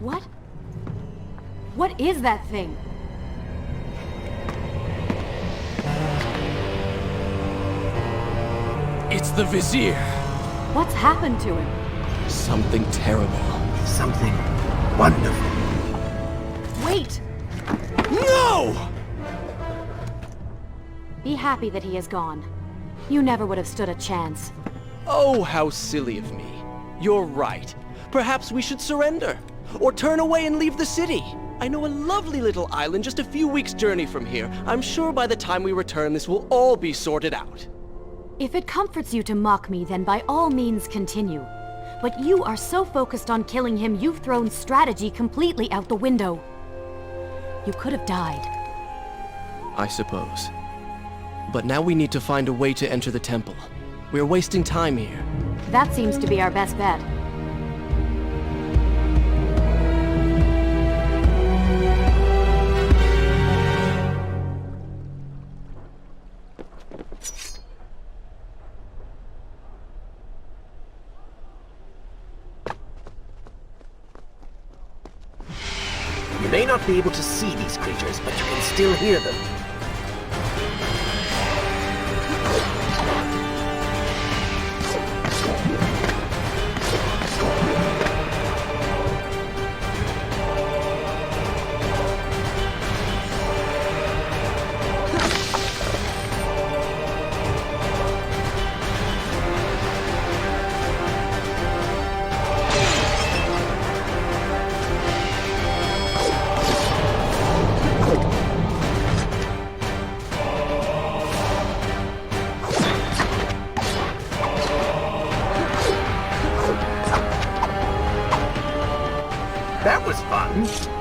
What? What is that thing? It's the Vizier. What's happened to him? Something terrible. Something wonderful. Wait! No! Be happy that he is gone. You never would have stood a chance. Oh, how silly of me. You're right. Perhaps we should surrender. Or turn away and leave the city. I know a lovely little island just a few weeks' journey from here. I'm sure by the time we return, this will all be sorted out. If it comforts you to mock me, then by all means continue. But you are so focused on killing him, you've thrown strategy completely out the window. You could have died. I suppose. But now we need to find a way to enter the temple. We're wasting time here. That seems to be our best bet. You may not be able to see these creatures, but you can still hear them. That was fun.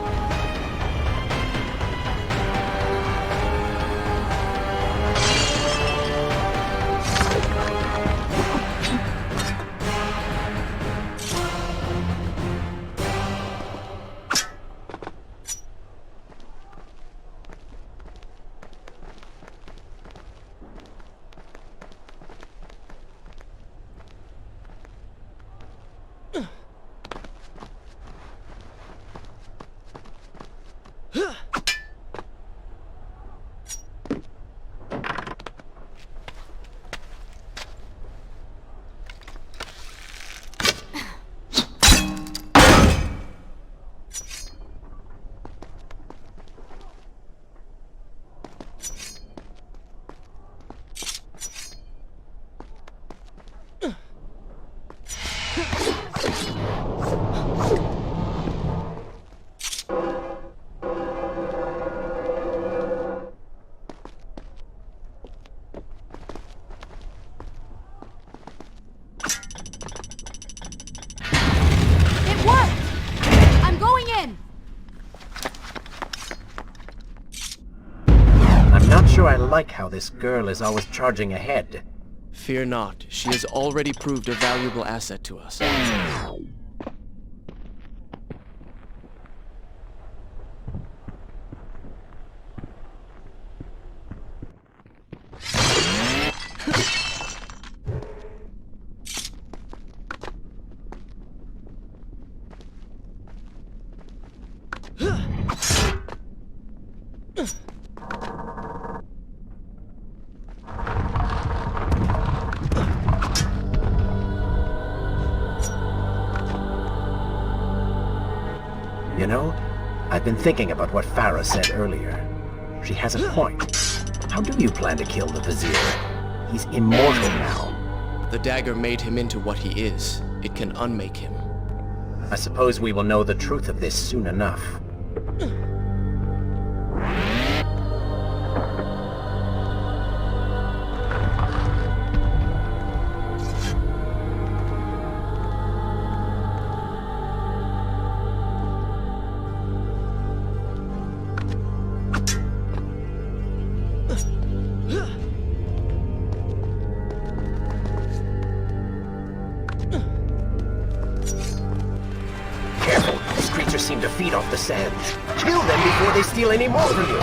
Sure, I like how this girl is always charging ahead. Fear not, she has already proved a valuable asset to us. You know, I've been thinking about what Farah said earlier. She has a point. How do you plan to kill the Vizier? He's immortal now. The dagger made him into what he is. It can unmake him. I suppose we will know the truth of this soon enough. Seem to feed off the sands. Kill them before they steal any more from you.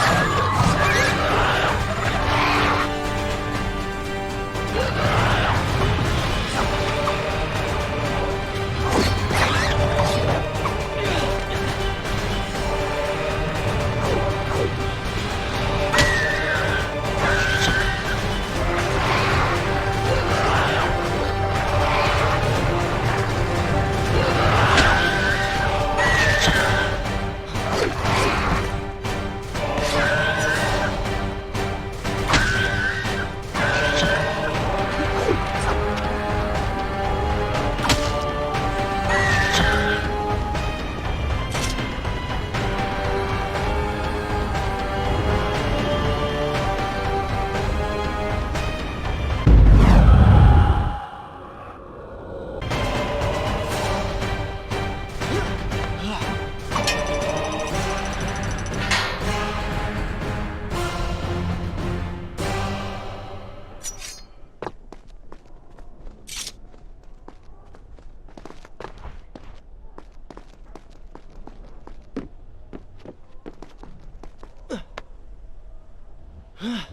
Well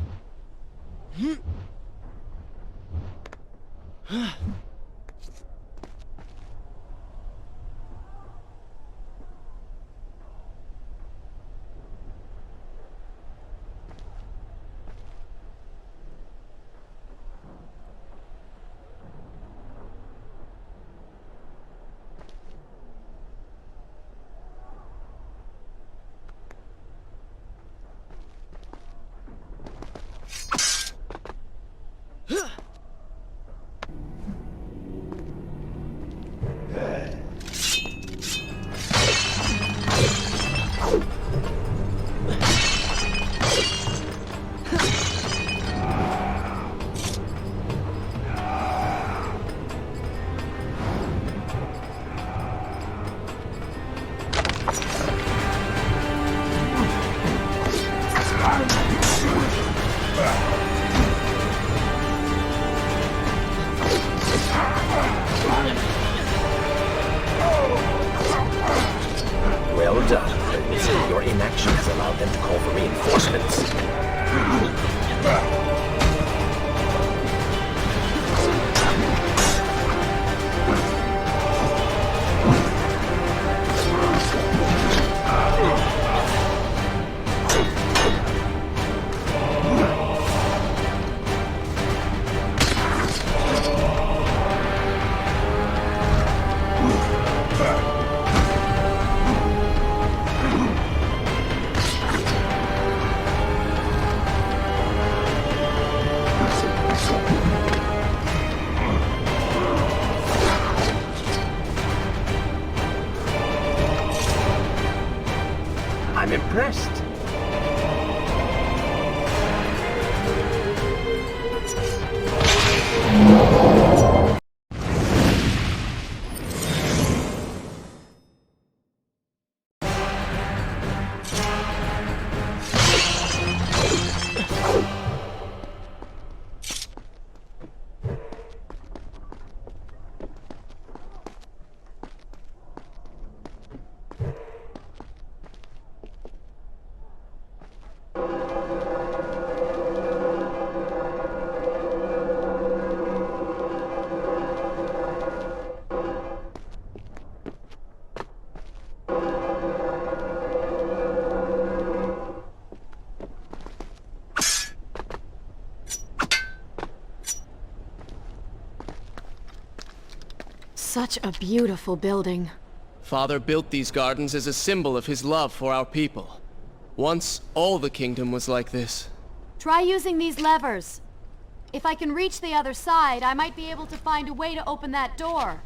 done. Your inaction has allowed them to call for reinforcements. I'm impressed. Such a beautiful building. Father built these gardens as a symbol of his love for our people. Once, all the kingdom was like this. Try using these levers. If I can reach the other side, I might be able to find a way to open that door.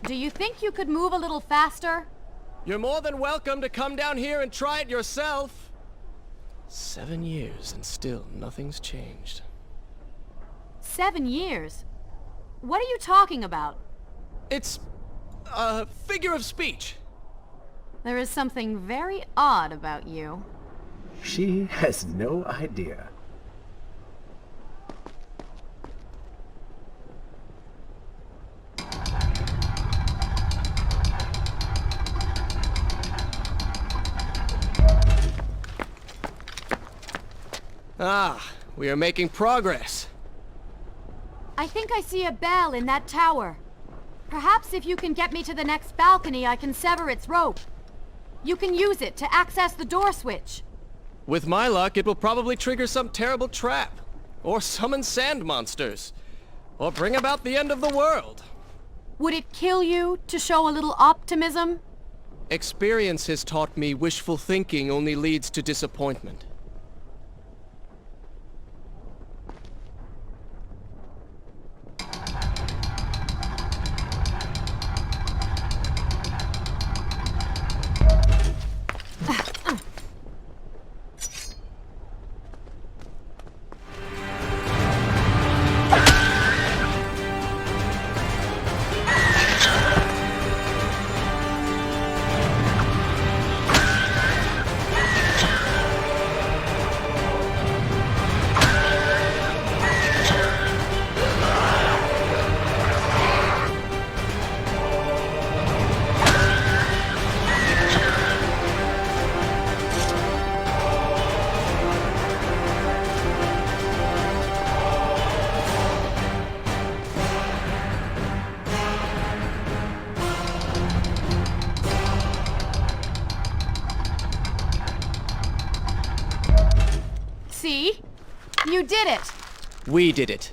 Do you think you could move a little faster? You're more than welcome to come down here and try it yourself. 7 years and still nothing's changed. 7 years? What are you talking about? It's a figure of speech. There is something very odd about you. She has no idea. We are making progress. I think I see a bell in that tower. Perhaps if you can get me to the next balcony, I can sever its rope. You can use it to access the door switch. With my luck, it will probably trigger some terrible trap. Or summon sand monsters. Or bring about the end of the world. Would it kill you to show a little optimism? Experience has taught me wishful thinking only leads to disappointment. See? You did it! We did it.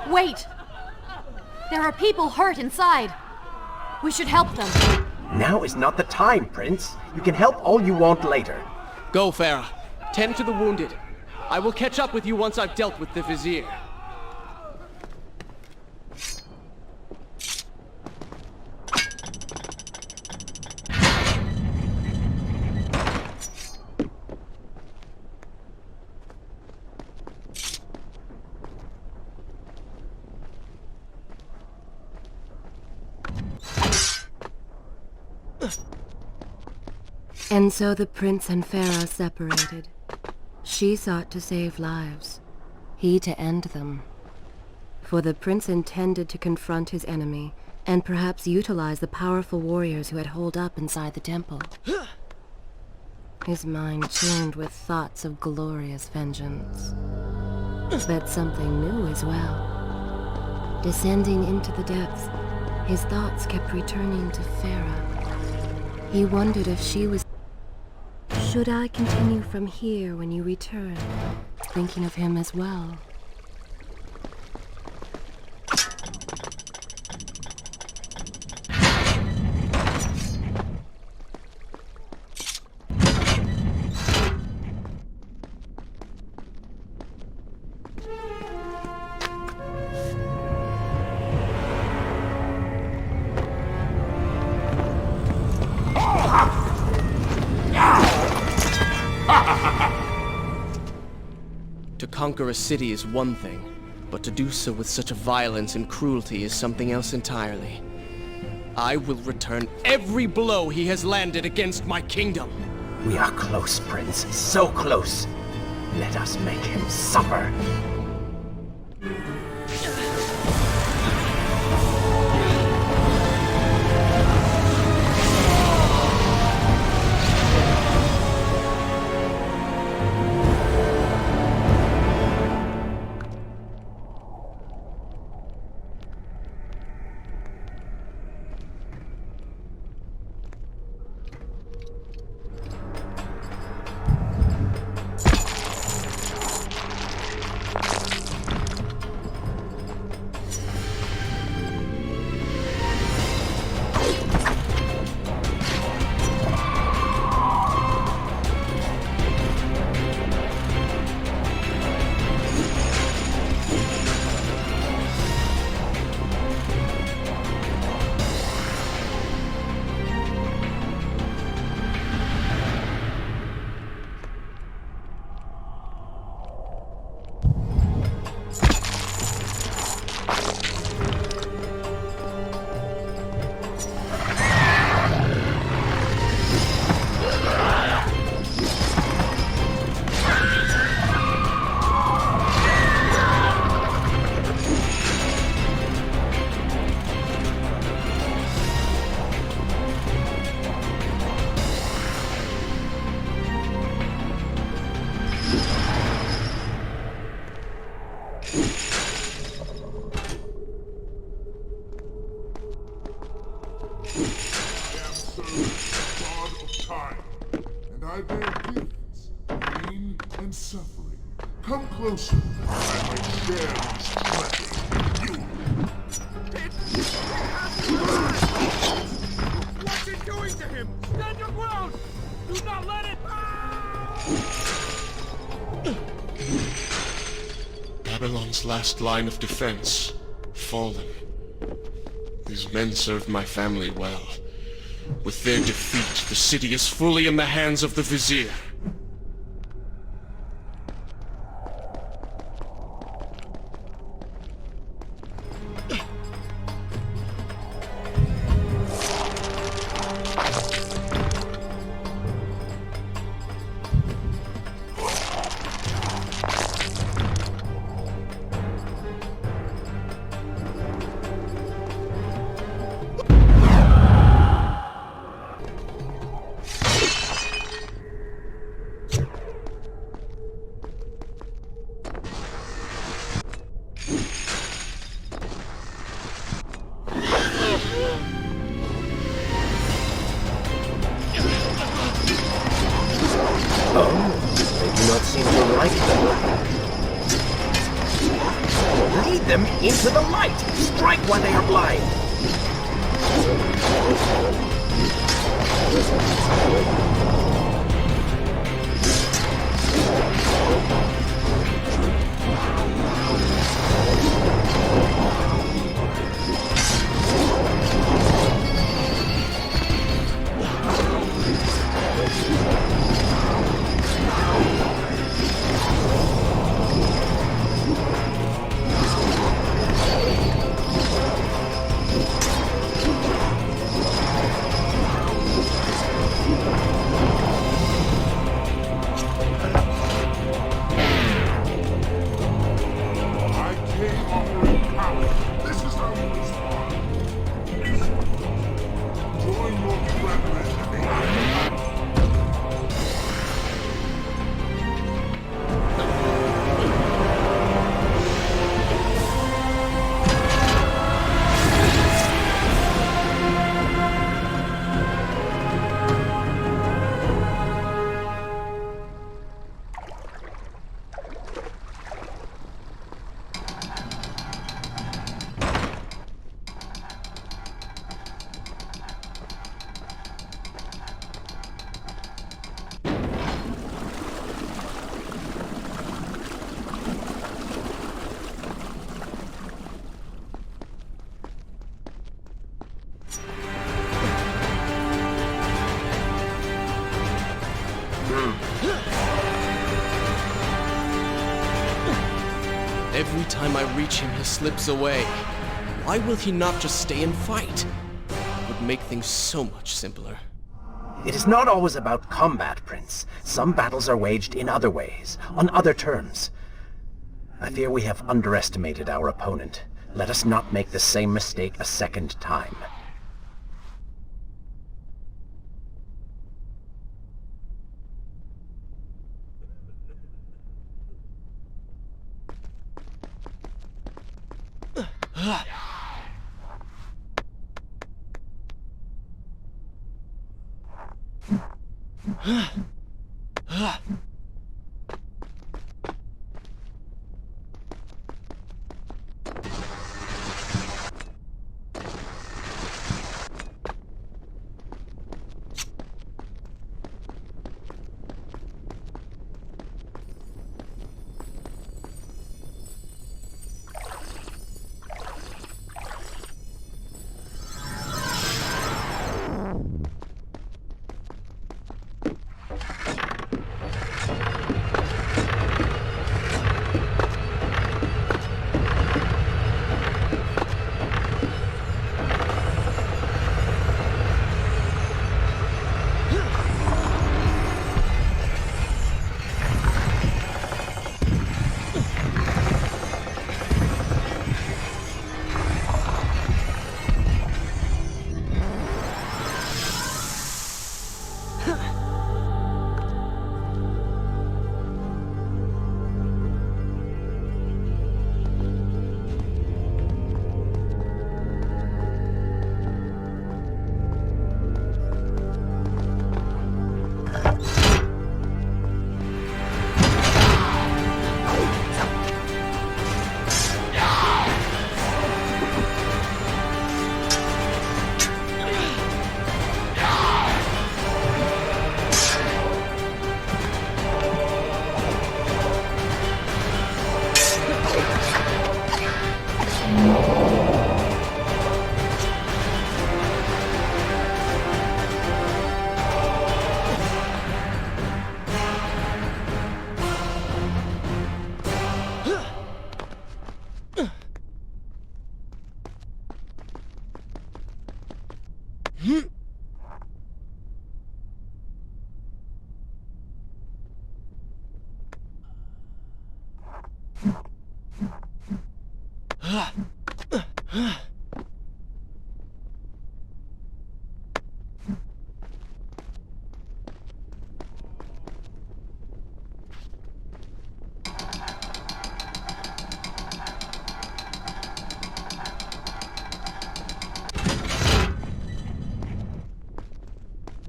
Wait! There are people hurt inside. We should help them. Now is not the time, Prince. You can help all you want later. Go, Farah. Tend to the wounded. I will catch up with you once I've dealt with the Vizier. And so the prince and Farah separated. She sought to save lives, he to end them. For the prince intended to confront his enemy, and perhaps utilize the powerful warriors who had holed up inside the temple. His mind churned with thoughts of glorious vengeance. But something new as well. Descending into the depths, his thoughts kept returning to Farah. He wondered if she was... Should I continue from here when you return, thinking of him as well? To conquer a city is one thing, but to do so with such violence and cruelty is something else entirely. I will return every blow he has landed against my kingdom. We are close, Prince. So close. Let us make him suffer. God of time, and I bear gifts, pain and suffering. Come closer, that I might share these pleasures with you. What's it doing to him? Stand your ground! Do not let it! Babylon's last line of defense, fallen. These men served my family well. With their defeat, the city is fully in the hands of the Vizier. Lead them into the light! Strike while they are blind! Every time I reach him, he slips away. Why will he not just stay and fight? It would make things so much simpler. It is not always about combat, Prince. Some battles are waged in other ways, on other terms. I fear we have underestimated our opponent. Let us not make the same mistake a second time.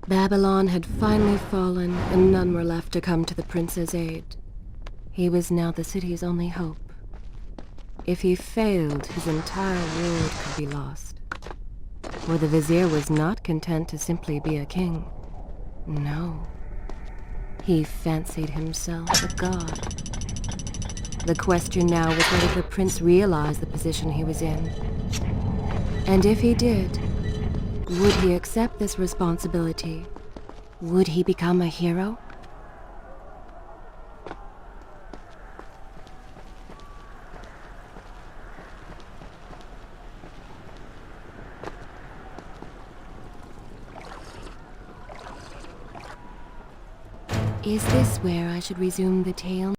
Babylon had finally fallen, and none were left to come to the prince's aid. He was now the city's only hope. If he failed, his entire world could be lost. For the vizier was not content to simply be a king. No. He fancied himself a god. The question now was whether the prince realized the position he was in. And if he did, would he accept this responsibility? Would he become a hero? Is this where I should resume the tale?